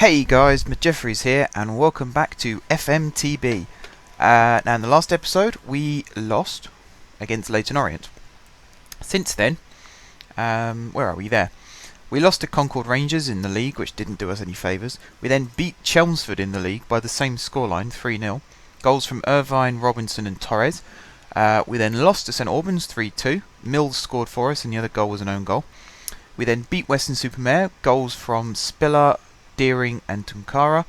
Hey guys, Jeffries here, and welcome back to FMTB. Now, in the last episode, we lost against Leyton Orient. Since then, where are we there? We lost to Concord Rangers in the league, which didn't do us any favours. We then beat Chelmsford in the league by the same scoreline, 3-0. Goals from Irvine, Robinson and Torres. We then lost to St Albans 3-2. Mills scored for us, and the other goal was an own goal. We then beat Weston-super-Mare, goals from Spiller, Deering and Tunkara.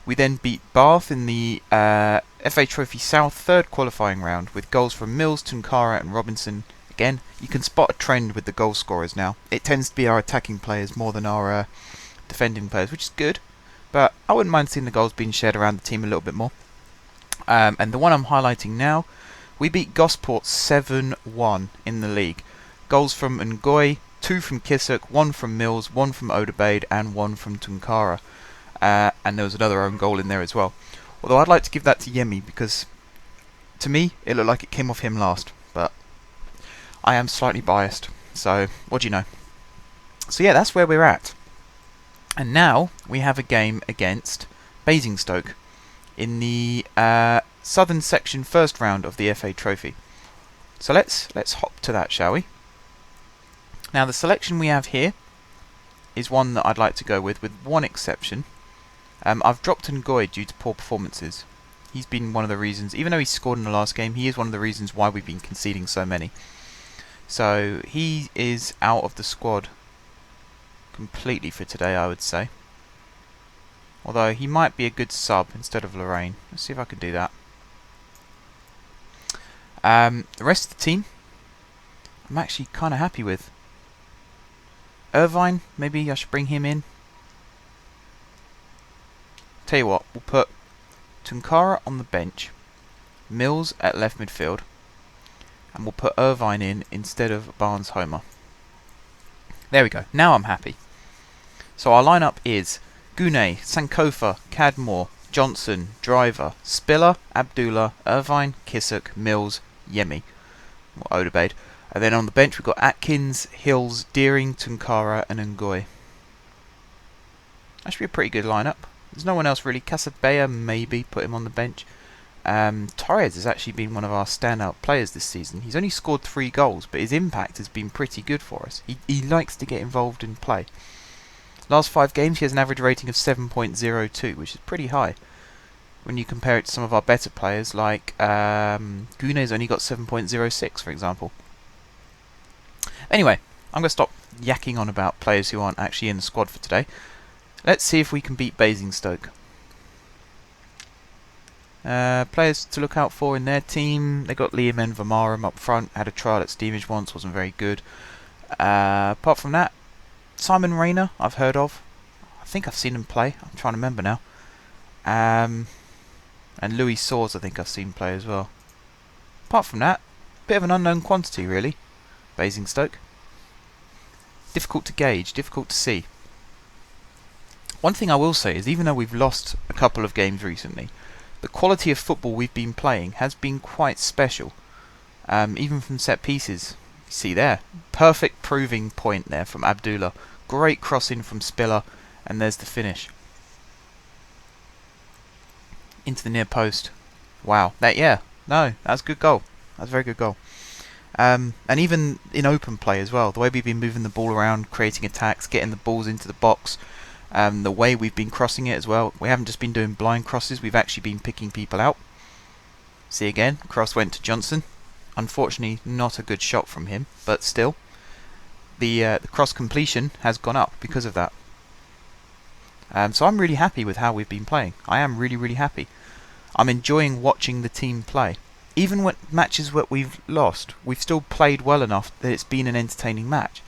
We then beat Bath in the FA Trophy South third qualifying round with goals from Mills, Tunkara and Robinson. Again, you can spot a trend with the goal scorers now. It tends to be our attacking players more than our defending players, which is good. But I wouldn't mind seeing the goals being shared around the team a little bit more. And the one I'm highlighting now, we beat Gosport 7-1 in the league. Goals from Ngoy, 2 from Kissock, 1 from Mills, 1 from Oderbade and 1 from Tunkara. And there was another own goal in there as well. Although I'd like to give that to Yemi because, to me, it looked like it came off him last. But I am slightly biased, so what do you know? So yeah, that's where we're at. And now we have a game against Basingstoke in the Southern Section first round of the FA Trophy. So let's hop to that, shall we? Now the selection we have here is one that I'd like to go with one exception. I've dropped Ngoy due to poor performances. He's been one of the reasons, even though he scored in the last game, he is one of the reasons why we've been conceding so many. So he is out of the squad completely for today, I would say. Although he might be a good sub instead of Lorraine. Let's see if I can do that. The rest of the team, I'm actually kind of happy with. Irvine, maybe I should bring him in. Tell you what, we'll put Tunkara on the bench, Mills at left midfield, and we'll put Irvine in instead of Barnes-Homer. There we go, now I'm happy. So our lineup is Gune, Sankofa, Cadmore, Johnson, Driver, Spiller, Abdullah, Irvine, Kissock, Mills, Yemi, or Oderbade. And then on the bench we've got Atkins, Hills, Deering, Tunkara and Ngoy. That should be a pretty good lineup. There's no one else really. Casabea, maybe, put him on the bench. Torres has actually been one of our standout players this season. He's only scored 3 goals, but his impact has been pretty good for us. He likes to get involved in play. Last 5 games he has an average rating of 7.02, which is pretty high. When you compare it to some of our better players, like Gune's only got 7.06, for example. Anyway, I'm going to stop yakking on about players who aren't actually in the squad for today. Let's see if we can beat Basingstoke. Players to look out for in their team. They got Liam N. Vamarum up front. Had a trial at Stevenage once, wasn't very good. Apart from that, Simon Rayner, I've heard of. I think I've seen him play. I'm trying to remember now. And Louis Saws, I think I've seen play as well. Apart from that, bit of an unknown quantity, really. Basingstoke. Difficult to gauge, difficult to see. One thing I will say is, even though we've lost a couple of games recently, the quality of football we've been playing has been quite special. Even from set pieces. You see there, perfect proving point there from Abdullah. Great cross in from Spiller, and there's the finish. Into the near post. Wow, that's a good goal. That's a very good goal. And even in open play as well, the way we've been moving the ball around, creating attacks, getting the balls into the box, the way we've been crossing it as well. We haven't just been doing blind crosses, we've actually been picking people out. See again, cross went to Johnson. Unfortunately, not a good shot from him, but still, the cross completion has gone up because of that. So I'm really happy with how we've been playing. I am really, really happy. I'm enjoying watching the team play. Even when matches that we've lost, we've still played well enough that it's been an entertaining match.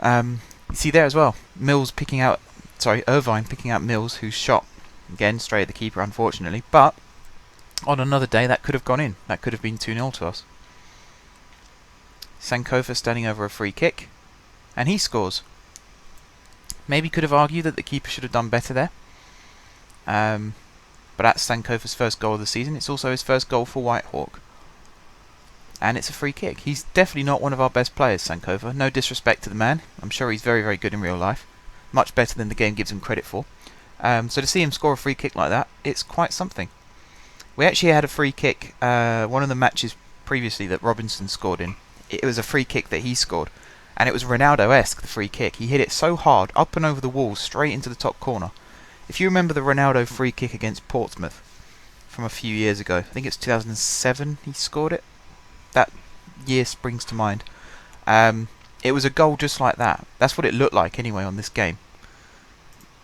You see there as well, Irvine picking out Mills, who's shot again straight at the keeper, unfortunately. But on another day, that could have gone in. That could have been 2-0 to us. Sankofa standing over a free kick, and he scores. Maybe could have argued that the keeper should have done better there. But that's Sankofa's first goal of the season. It's also his first goal for Whitehawk. And it's a free kick. He's definitely not one of our best players, Sankofa. No disrespect to the man. I'm sure he's very, very good in real life. much better than the game gives him credit for. So to see him score a free kick like that, it's quite something. We actually had a free kick, one of the matches previously that Robinson scored in. It was a free kick that he scored, and it was Ronaldo-esque, the free kick. He hit it so hard, up and over the wall, straight into the top corner. If you remember the Ronaldo free kick against Portsmouth from a few years ago, I think it's 2007 he scored it. That year springs to mind. It was a goal just like that. That's what it looked like anyway on this game.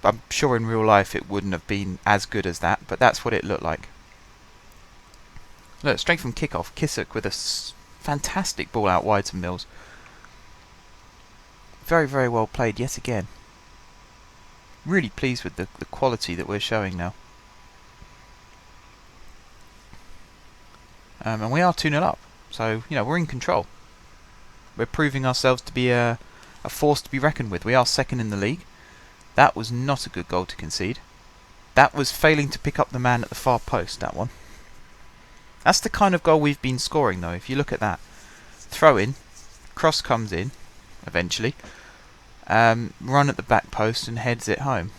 I'm sure in real life it wouldn't have been as good as that, but that's what it looked like. Look, straight from kickoff, Kissick with a fantastic ball out wide to Mills. Very, very well played yet again. Really pleased with the quality that we're showing now. And we are 2-0 up, so we're in control. We're proving ourselves to be a force to be reckoned with. We are second in the league. That was not a good goal to concede. That was failing to pick up the man at the far post, that one. That's the kind of goal we've been scoring, though. If you look at that. Throw in. Cross comes in, eventually. Run at the back post and heads it home.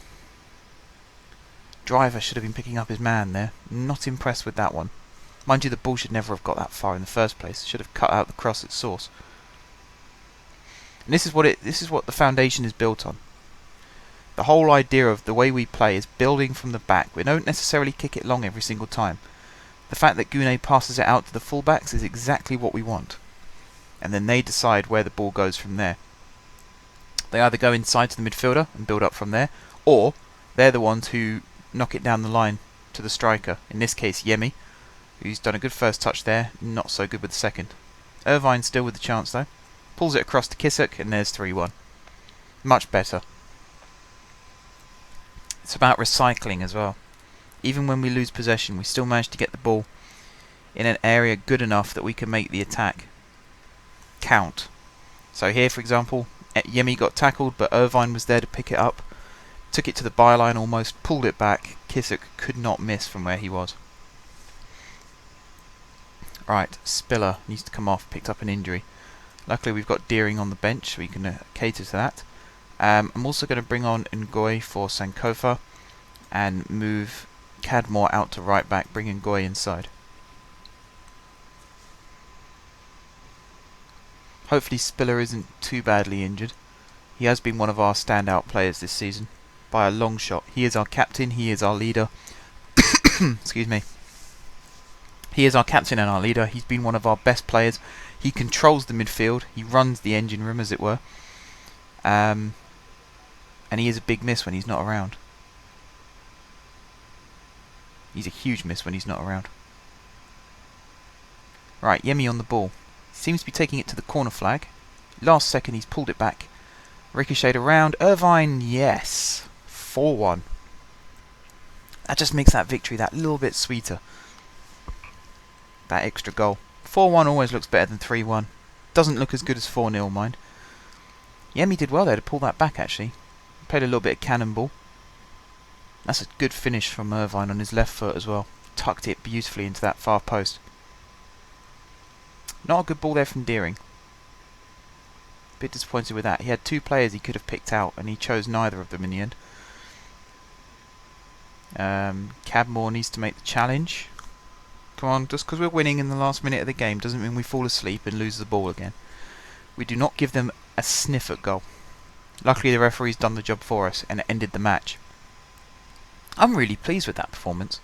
Driver should have been picking up his man there. Not impressed with that one. Mind you, the ball should never have got that far in the first place. Should have cut out the cross at source. And this is what the foundation is built on. The whole idea of the way we play is building from the back. We don't necessarily kick it long every single time. The fact that Gounet passes it out to the fullbacks is exactly what we want. And then they decide where the ball goes from there. They either go inside to the midfielder and build up from there, or they're the ones who knock it down the line to the striker. In this case, Yemi, who's done a good first touch there, not so good with the second. Irvine still with the chance though. Pulls it across to Kissick, and there's 3-1. Much better. It's about recycling as well. Even when we lose possession, we still manage to get the ball in an area good enough that we can make the attack count. So here, for example, Yemi got tackled, but Irvine was there to pick it up. Took it to the byline almost, pulled it back. Kissick could not miss from where he was. Right, Spiller needs to come off, picked up an injury. Luckily we've got Deering on the bench, so we can cater to that. I'm also going to bring on Ngoy for Sankofa and move Cadmore out to right back, bring Ngoy inside. Hopefully Spiller isn't too badly injured. He has been one of our standout players this season, by a long shot. He is our captain, he is our leader. Excuse me. He is our captain and our leader. He's been one of our best players. He controls the midfield. He runs the engine room, as it were. And he is a big miss when he's not around. He's a huge miss when he's not around. Right, Yemi on the ball. Seems to be taking it to the corner flag. Last second he's pulled it back. Ricocheted around. Irvine, yes. 4-1. That just makes that victory that little bit sweeter. That extra goal. 4-1 always looks better than 3-1. Doesn't look as good as 4-0, mind. Yemi did well there to pull that back, actually. Played a little bit of cannonball. That's a good finish from Irvine on his left foot as well. Tucked it beautifully into that far post. Not a good ball there from Deering. Bit disappointed with that. He had two players he could have picked out, and he chose neither of them in the end. Cadmore needs to make the challenge. Come on, just because we're winning in the last minute of the game doesn't mean we fall asleep and lose the ball again. We do not give them a sniff at goal. Luckily the referee's done the job for us and it ended the match. I'm really pleased with that performance.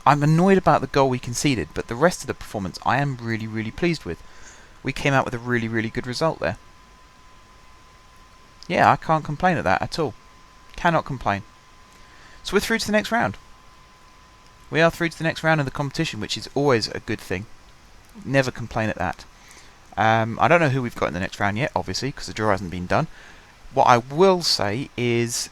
I'm annoyed about the goal we conceded, but the rest of the performance I am really, really pleased with. We came out with a really, really good result there. Yeah, I can't complain at that at all. Cannot complain. So we're through to the next round. We are through to the next round of the competition, which is always a good thing. Never complain at that. I don't know who we've got in the next round yet, obviously, because the draw hasn't been done. What I will say is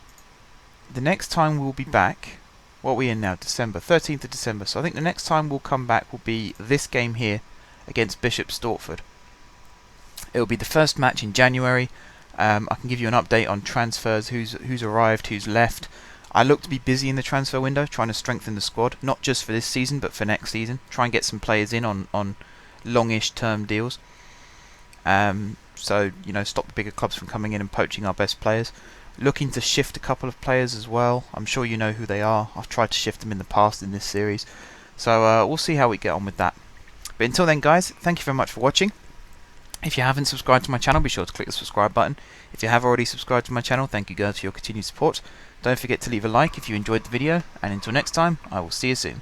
the next time we'll be back, what are we in now? December, 13th of December. So I think the next time we'll come back will be this game here against Bishop Stortford. It'll be the first match in January. I can give you an update on transfers, who's arrived, who's left. I look to be busy in the transfer window, trying to strengthen the squad, not just for this season, but for next season. Try and get some players in on longish term deals. So, stop the bigger clubs from coming in and poaching our best players. Looking to shift a couple of players as well. I'm sure you know who they are. I've tried to shift them in the past in this series. So we'll see how we get on with that. But until then, guys, thank you very much for watching. If you haven't subscribed to my channel, be sure to click the subscribe button. If you have already subscribed to my channel, thank you guys for your continued support. Don't forget to leave a like if you enjoyed the video, and until next time, I will see you soon.